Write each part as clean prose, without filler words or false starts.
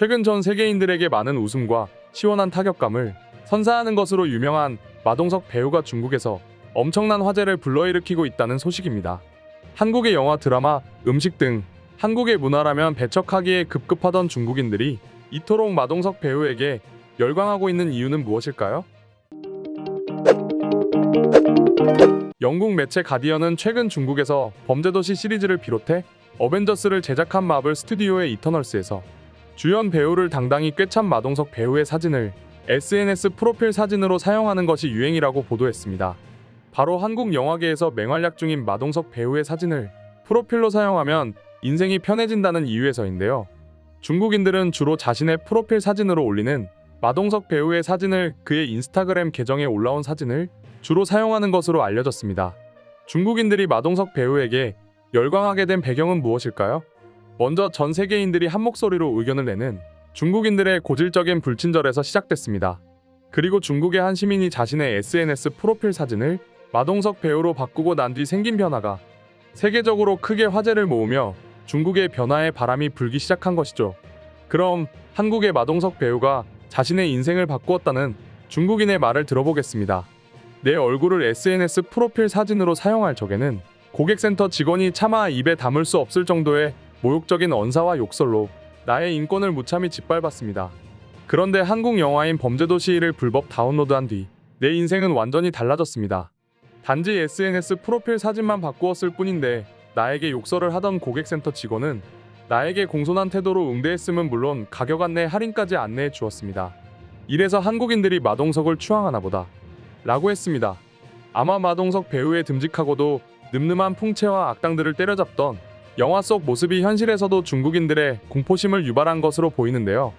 최근 전 세계인들에게 많은 웃음과 시원한 타격감을 선사하는 것으로 유명한 마동석 배우가 중국에서 엄청난 화제를 불러일으키고 있다는 소식입니다. 한국의 영화, 드라마, 음식 등 한국의 문화라면 배척하기에 급급하던 중국인들이 이토록 마동석 배우에게 열광하고 있는 이유는 무엇일까요? 영국 매체 가디언은 최근 중국에서 범죄도시 시리즈를 비롯해 어벤져스를 제작한 마블 스튜디오의 이터널스에서 주연 배우를 당당히 꿰찬 마동석 배우의 사진을 SNS 프로필 사진으로 사용하는 것이 유행이라고 보도했습니다. 바로 한국 영화계에서 맹활약 중인 마동석 배우의 사진을 프로필로 사용하면 인생이 편해진다는 이유에서인데요. 중국인들은 주로 자신의 프로필 사진으로 올리는 마동석 배우의 사진을 그의 인스타그램 계정에 올라온 사진을 주로 사용하는 것으로 알려졌습니다. 중국인들이 마동석 배우에게 열광하게 된 배경은 무엇일까요? 먼저 전 세계인들이 한 목소리로 의견을 내는 중국인들의 고질적인 불친절에서 시작됐습니다. 그리고 중국의 한 시민이 자신의 SNS 프로필 사진을 마동석 배우로 바꾸고 난 뒤 생긴 변화가 세계적으로 크게 화제를 모으며 중국의 변화의 바람이 불기 시작한 것이죠. 그럼 한국의 마동석 배우가 자신의 인생을 바꾸었다는 중국인의 말을 들어보겠습니다. 내 얼굴을 SNS 프로필 사진으로 사용할 적에는 고객센터 직원이 차마 입에 담을 수 없을 정도의 모욕적인 언사와 욕설로 나의 인권을 무참히 짓밟았습니다. 그런데 한국 영화인 범죄도시를 불법 다운로드한 뒤 내 인생은 완전히 달라졌습니다. 단지 SNS 프로필 사진만 바꾸었을 뿐인데 나에게 욕설을 하던 고객센터 직원은 나에게 공손한 태도로 응대했음은 물론 가격 안내 할인까지 안내해 주었습니다. 이래서 한국인들이 마동석을 추앙하나 보다 라고 했습니다. 아마 마동석 배우의 듬직하고도 늠름한 풍채와 악당들을 때려잡던 영화 속 모습이 현실에서도 중국인들의 공포심을 유발한 것으로 보이는데요.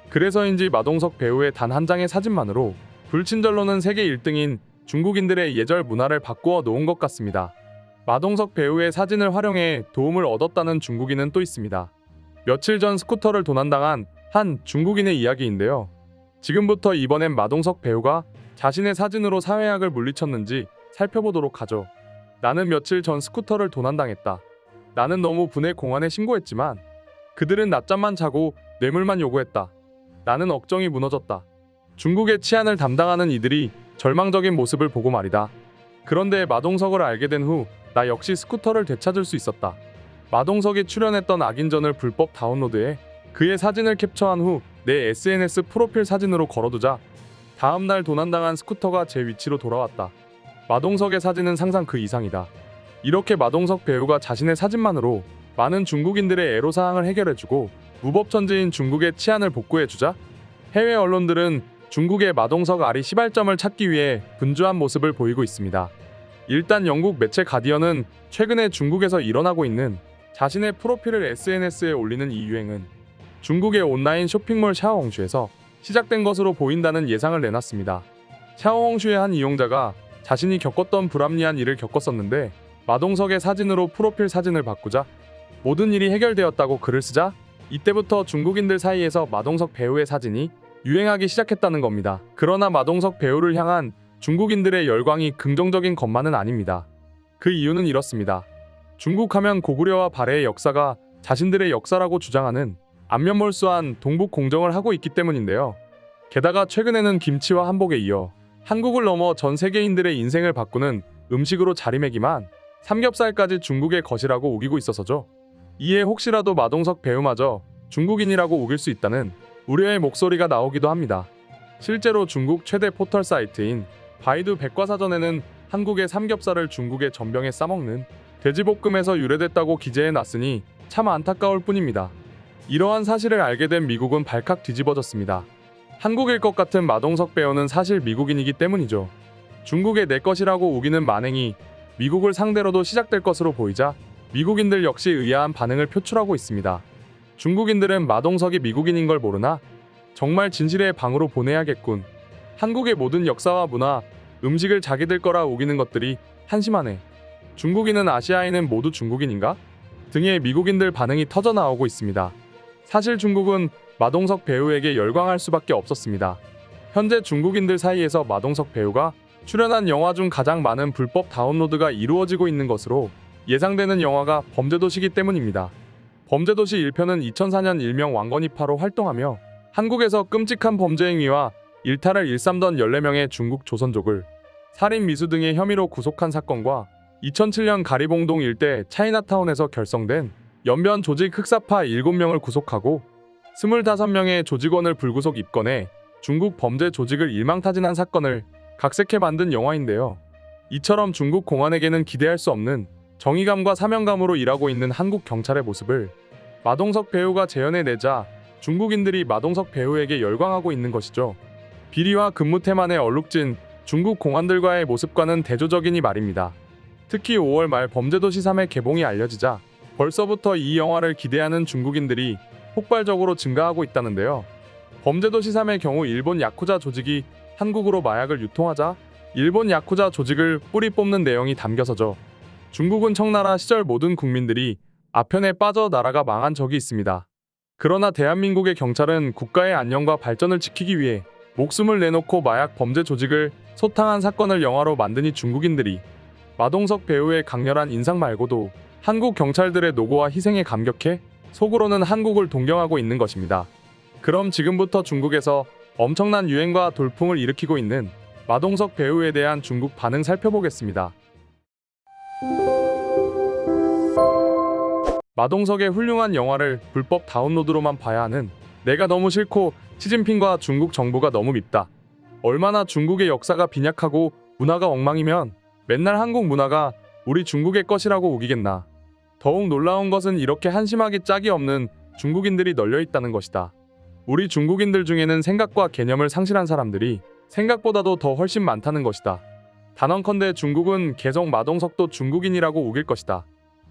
그래서인지 마동석 배우의 단 한 장의 사진만으로 불친절로는 세계 1등인 중국인들의 예절 문화를 바꾸어 놓은 것 같습니다. 마동석 배우의 사진을 활용해 도움을 얻었다는 중국인은 또 있습니다. 며칠 전 스쿠터를 도난당한 한 중국인의 이야기인데요. 지금부터 이번엔 마동석 배우가 자신의 사진으로 사회악을 물리쳤는지 살펴보도록 하죠. 나는 며칠 전 스쿠터를 도난당했다. 나는 너무 분해 공안에 신고했지만 그들은 낮잠만 자고 뇌물만 요구했다. 나는 억정이 무너졌다. 중국의 치안을 담당하는 이들이 절망적인 모습을 보고 말이다. 그런데 마동석을 알게 된 후 나 역시 스쿠터를 되찾을 수 있었다. 마동석이 출연했던 악인전을 불법 다운로드해 그의 사진을 캡처한 후 내 SNS 프로필 사진으로 걸어두자 다음날 도난당한 스쿠터가 제 위치로 돌아왔다. 마동석의 사진은 상상 그 이상이다. 이렇게 마동석 배우가 자신의 사진만으로 많은 중국인들의 애로사항을 해결해주고 무법천지인 중국의 치안을 복구해주자 해외 언론들은 중국의 마동석 아리 시발점을 찾기 위해 분주한 모습을 보이고 있습니다. 일단 영국 매체 가디언은 최근에 중국에서 일어나고 있는 자신의 프로필을 SNS에 올리는 이 유행은 중국의 온라인 쇼핑몰 샤오홍슈에서 시작된 것으로 보인다는 예상을 내놨습니다. 샤오홍슈의 한 이용자가 자신이 겪었던 불합리한 일을 겪었었는데 마동석의 사진으로 프로필 사진을 바꾸자 모든 일이 해결되었다고 글을 쓰자 이때부터 중국인들 사이에서 마동석 배우의 사진이 유행하기 시작했다는 겁니다. 그러나 마동석 배우를 향한 중국인들의 열광이 긍정적인 것만은 아닙니다. 그 이유는 이렇습니다. 중국하면 고구려와 발해의 역사가 자신들의 역사라고 주장하는 안면몰수한 동북 공정을 하고 있기 때문인데요. 게다가 최근에는 김치와 한복에 이어 한국을 넘어 전 세계인들의 인생을 바꾸는 음식으로 자리매김한 삼겹살까지 중국의 것이라고 우기고 있어서죠. 이에 혹시라도 마동석 배우마저 중국인이라고 우길 수 있다는 우려의 목소리가 나오기도 합니다. 실제로 중국 최대 포털 사이트인 바이두 백과사전에는 한국의 삼겹살을 중국의 전병에 싸먹는 돼지볶음에서 유래됐다고 기재해놨으니 참 안타까울 뿐입니다. 이러한 사실을 알게 된 미국은 발칵 뒤집어졌습니다. 한국일 것 같은 마동석 배우는 사실 미국인이기 때문이죠. 중국의 내 것이라고 우기는 만행이 미국을 상대로도 시작될 것으로 보이자 미국인들 역시 의아한 반응을 표출하고 있습니다. 중국인들은 마동석이 미국인인 걸 모르나? 정말 진실의 방으로 보내야겠군. 한국의 모든 역사와 문화, 음식을 자기들 거라 우기는 것들이 한심하네. 중국인은 아시아인은 모두 중국인인가? 등의 미국인들 반응이 터져나오고 있습니다. 사실 중국은 마동석 배우에게 열광할 수밖에 없었습니다. 현재 중국인들 사이에서 마동석 배우가 출연한 영화 중 가장 많은 불법 다운로드가 이루어지고 있는 것으로 예상되는 영화가 범죄도시이기 때문입니다. 범죄도시 1편은 2004년 일명 왕건이파로 활동하며 한국에서 끔찍한 범죄 행위와 일탈을 일삼던 14명의 중국 조선족을 살인 미수 등의 혐의로 구속한 사건과 2007년 가리봉동 일대 차이나타운에서 결성된 연변 조직 흑사파 7명을 구속하고 25명의 조직원을 불구속 입건해 중국 범죄 조직을 일망타진한 사건을 각색해 만든 영화인데요. 이처럼 중국 공안에게는 기대할 수 없는 정의감과 사명감으로 일하고 있는 한국 경찰의 모습을 마동석 배우가 재현해내자 중국인들이 마동석 배우에게 열광하고 있는 것이죠. 비리와 근무 태만에 얼룩진 중국 공안들과의 모습과는 대조적이니 말입니다. 특히 5월 말 범죄도시 3의 개봉이 알려지자 벌써부터 이 영화를 기대하는 중국인들이 폭발적으로 증가하고 있다는데요. 범죄도시 3의 경우 일본 야쿠자 조직이 한국으로 마약을 유통하자 일본 야쿠자 조직을 뿌리 뽑는 내용이 담겨서죠. 중국은 청나라 시절 모든 국민들이 아편에 빠져 나라가 망한 적이 있습니다. 그러나 대한민국의 경찰은 국가의 안녕과 발전을 지키기 위해 목숨을 내놓고 마약 범죄 조직을 소탕한 사건을 영화로 만드니 중국인들이 마동석 배우의 강렬한 인상 말고도 한국 경찰들의 노고와 희생에 감격해 속으로는 한국을 동경하고 있는 것입니다. 그럼 지금부터 중국에서 엄청난 유행과 돌풍을 일으키고 있는 마동석 배우에 대한 중국 반응 살펴보겠습니다. 마동석의 훌륭한 영화를 불법 다운로드로만 봐야 하는 내가 너무 싫고 시진핑과 중국 정부가 너무 밉다. 얼마나 중국의 역사가 빈약하고 문화가 엉망이면 맨날 한국 문화가 우리 중국의 것이라고 우기겠나. 더욱 놀라운 것은 이렇게 한심하기 짝이 없는 중국인들이 널려있다는 것이다. 우리 중국인들 중에는 생각과 개념을 상실한 사람들이 생각보다도 더 훨씬 많다는 것이다. 단언컨대 중국은 계속 마동석도 중국인이라고 우길 것이다.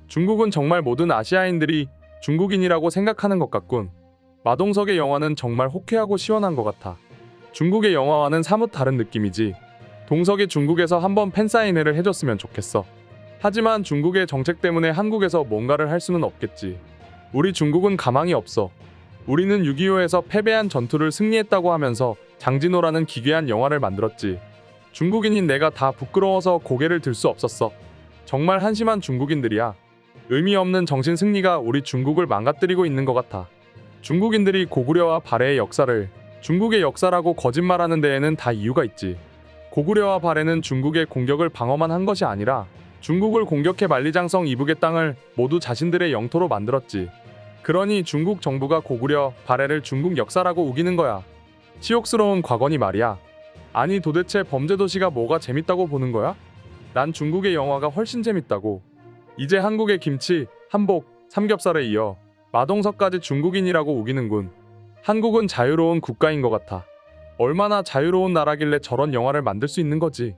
중국은 정말 모든 아시아인들이 중국인이라고 생각하는 것 같군. 마동석의 영화는 정말 호쾌하고 시원한 것 같아. 중국의 영화와는 사뭇 다른 느낌이지. 동석이 중국에서 한번 팬사인회를 해줬으면 좋겠어. 하지만 중국의 정책 때문에 한국에서 뭔가를 할 수는 없겠지. 우리 중국은 가망이 없어. 우리는 6.25에서 패배한 전투를 승리했다고 하면서 장진호라는 기괴한 영화를 만들었지. 중국인인 내가 다 부끄러워서 고개를 들 수 없었어. 정말 한심한 중국인들이야. 의미 없는 정신 승리가 우리 중국을 망가뜨리고 있는 것 같아. 중국인들이 고구려와 발해의 역사를 중국의 역사라고 거짓말하는 데에는 다 이유가 있지. 고구려와 발해는 중국의 공격을 방어만 한 것이 아니라 중국을 공격해 만리장성 이북의 땅을 모두 자신들의 영토로 만들었지. 그러니 중국 정부가 고구려, 발해를 중국 역사라고 우기는 거야. 치욕스러운 과거니 말이야. 아니 도대체 범죄도시가 뭐가 재밌다고 보는 거야? 난 중국의 영화가 훨씬 재밌다고. 이제 한국의 김치, 한복, 삼겹살에 이어 마동석까지 중국인이라고 우기는군. 한국은 자유로운 국가인 것 같아. 얼마나 자유로운 나라길래 저런 영화를 만들 수 있는 거지.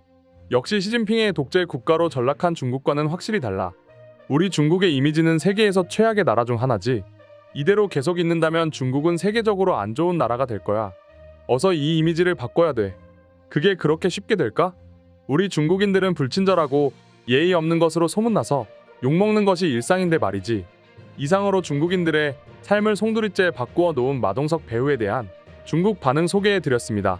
역시 시진핑의 독재 국가로 전락한 중국과는 확실히 달라. 우리 중국의 이미지는 세계에서 최악의 나라 중 하나지. 이대로 계속 있는다면 중국은 세계적으로 안 좋은 나라가 될 거야. 어서 이 이미지를 바꿔야 돼. 그게 그렇게 쉽게 될까? 우리 중국인들은 불친절하고 예의 없는 것으로 소문나서 욕먹는 것이 일상인데 말이지. 이상으로 중국인들의 삶을 송두리째 바꾸어 놓은 마동석 배우에 대한 중국 반응 소개해드렸습니다.